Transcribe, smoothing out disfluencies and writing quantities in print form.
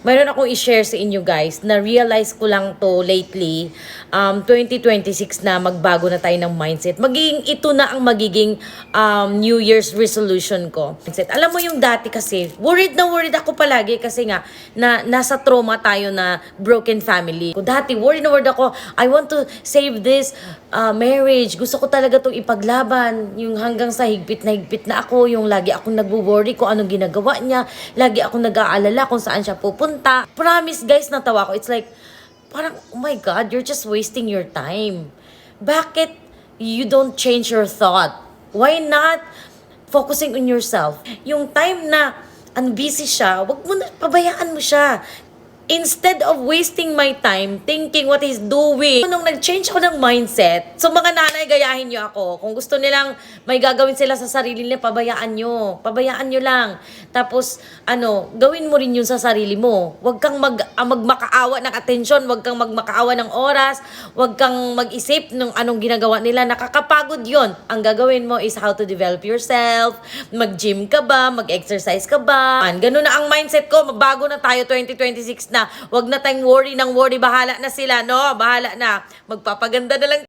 Mayroon akong i-share sa inyo guys, na-realize ko lang to lately, 2026 na magbago na tayo ng mindset. Ito na ang magiging New Year's resolution ko. Mindset. Alam mo yung dati kasi, worried ako palagi kasi nga, nasa trauma tayo na broken family. Dati, worried na worried ako, I want to save this marriage. Gusto ko talaga itong ipaglaban. Yung hanggang sa higpit na ako, yung lagi akong nagwo-worry kung anong ginagawa niya, lagi akong nag-aalala kung saan siya pupunta. Promise guys, natawa ko. It's like, parang, oh my God, you're just wasting your time. Bakit you don't change your thought? Why not focusing on yourself? Yung time na busy siya, wag mo na, pabayaan mo siya. Instead of wasting my time thinking what he's doing. Nung nag-change ako ng mindset, so mga nanay, gayahin nyo ako. Kung gusto nilang may gagawin sila sa sarili nila, pabayaan nyo. Pabayaan nyo lang. Tapos, gawin mo rin yun sa sarili mo. Huwag kang magmakaawa ng atensyon, huwag kang magmakaawa ng oras, huwag kang mag-isip ng anong ginagawa nila. Nakakapagod yun. Ang gagawin mo is how to develop yourself, mag-gym ka ba, mag-exercise ka ba. Ganun na ang mindset ko, mabago na tayo 2026 na. Wag na tayong worry ng worry, bahala na sila, no? Bahala na. Magpapaganda na lang